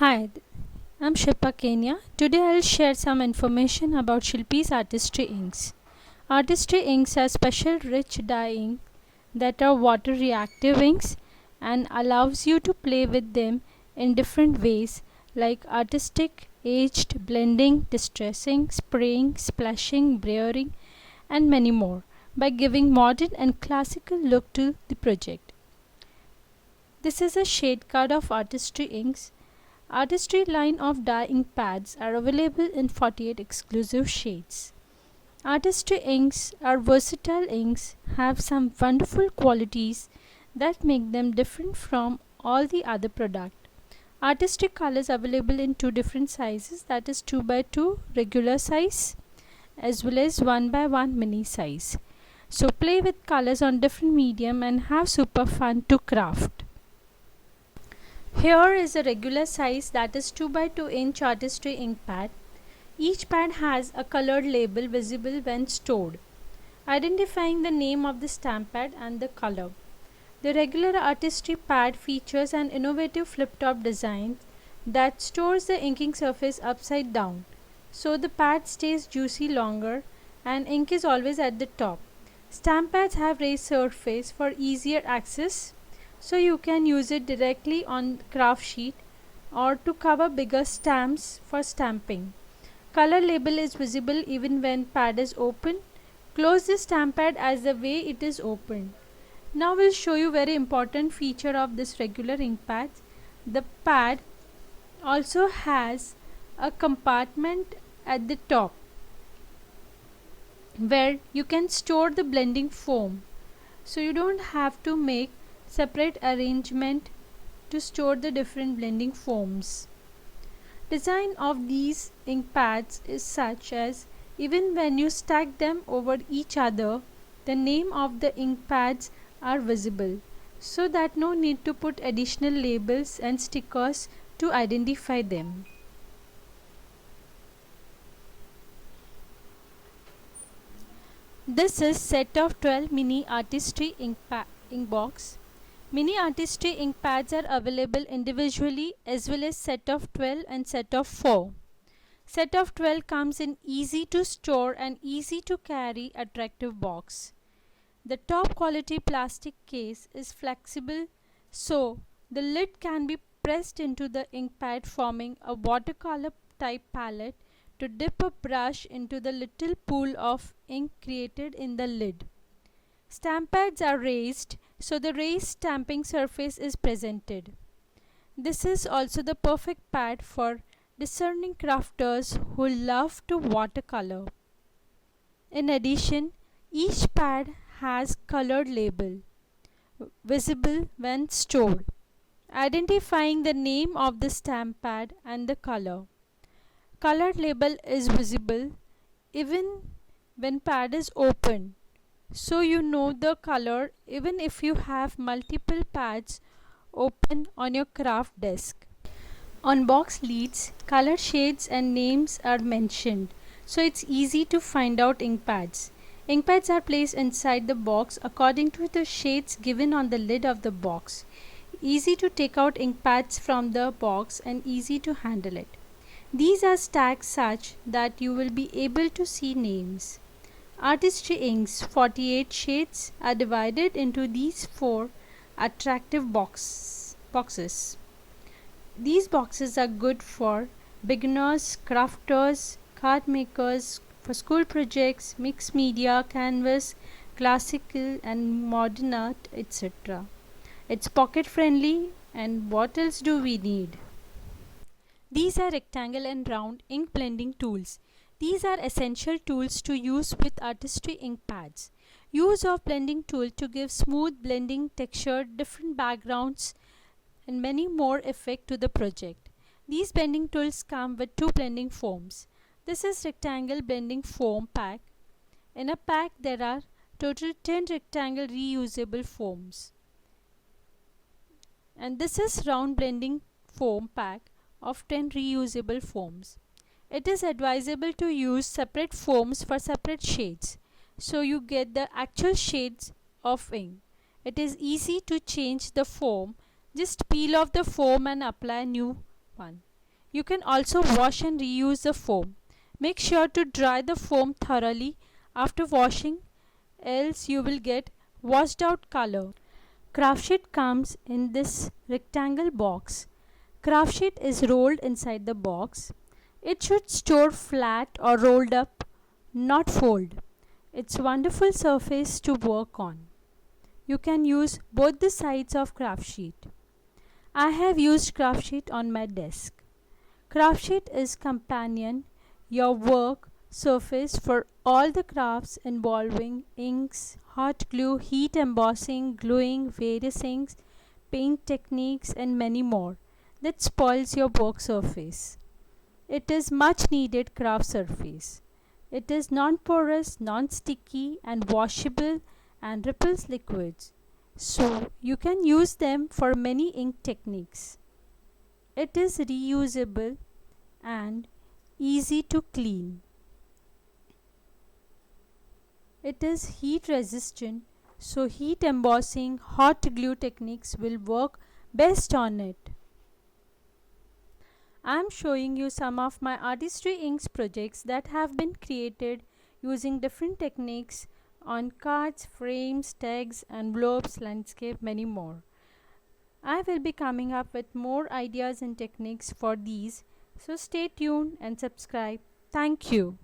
Hi, I'm Shilpa Kenya. Today I'll share some information about Shilpi's Artistry Inks. Artistry Inks are special rich dye ink that are water reactive inks and allows you to play with them in different ways like artistic, aged, blending, distressing, spraying, splashing, brewing and many more by giving modern and classical look to the project. This is a shade card of Artistry Inks. Artistry line of dye ink pads are available in 48 exclusive shades. Artistry inks are versatile inks, have some wonderful qualities that make them different from all the other product. Artistry colors available in two different sizes, that is 2 by 2 regular size as well as 1 by 1 mini size. So play with colors on different medium and have super fun to craft. Here is a regular size, that is 2 by 2 inch Artistry ink pad. Each pad has a colored label visible when stored, identifying the name of the stamp pad and the color. The regular Artistry pad features an innovative flip-top design that stores the inking surface upside down, so the pad stays juicy longer and ink is always at the top. Stamp pads have raised surface for easier access, so you can use it directly on craft sheet or to cover bigger stamps for stamping. Color label is visible even when pad is open. Close the stamp pad as the way it is opened. Now we'll show you very important feature of this regular ink pad. The pad also has a compartment at the top where you can store the blending foam, so you don't have to make separate arrangement to store the different blending foams. Design of these ink pads is such as even when you stack them over each other, the name of the ink pads are visible, so that no need to put additional labels and stickers to identify them. This is set of 12 mini Artistry ink box. Mini Artistry ink pads are available individually as well as set of 12 and set of 4. Set of 12 comes in easy to store and easy to carry attractive box. The top quality plastic case is flexible, so the lid can be pressed into the ink pad, forming a watercolor type palette to dip a brush into the little pool of ink created in the lid. Stamp pads are raised, so the raised stamping surface is presented. This is also the perfect pad for discerning crafters who love to watercolor. In addition, each pad has colored label visible when stored, identifying the name of the stamp pad and the color. Colored label is visible even when pad is open, so you know the color even if you have multiple pads open on your craft desk. On box leads, color shades and names are mentioned, so it's easy to find out ink pads. Ink pads are placed inside the box according to the shades given on the lid of the box. Easy to take out ink pads from the box and easy to handle it. These are stacked such that you will be able to see names. Artistry inks 48 shades are divided into these 4 attractive boxes. These boxes are good for beginners, crafters, card makers, for school projects, mixed media, canvas, classical and modern art, etc. It's pocket friendly, and what else do we need? These are rectangle and round ink blending tools. These are essential tools to use with Artistry ink pads. Use of blending tool to give smooth blending texture, different backgrounds and many more effect to the project. These blending tools come with 2 blending foams. This is rectangle blending foam pack. In a pack there are total 10 rectangle reusable foams. And this is round blending foam pack of 10 reusable foams. It is advisable to use separate foams for separate shades, so you get the actual shades of ink. It is easy to change the foam. Just peel off the foam and apply new one. You can also wash and reuse the foam. Make sure to dry the foam thoroughly after washing, else you will get washed out color. Craft sheet comes in this rectangle box. Craft sheet is rolled inside the box. It should store flat or rolled up, not fold. It's a wonderful surface to work on. You can use both the sides of craft sheet. I have used craft sheet on my desk. Craft sheet is companion your work surface for all the crafts involving inks, hot glue, heat embossing, gluing, various inks, paint techniques and many more that spoils your work surface. It is much needed craft surface. It is non-porous, non-sticky and washable and repels liquids. So you can use them for many ink techniques. It is reusable and easy to clean. It is heat resistant, so heat embossing, hot glue techniques will work best on it. I am showing you some of my Artistry Inks projects that have been created using different techniques on cards, frames, tags, envelopes, landscape, many more. I will be coming up with more ideas and techniques for these, so stay tuned and subscribe. Thank you.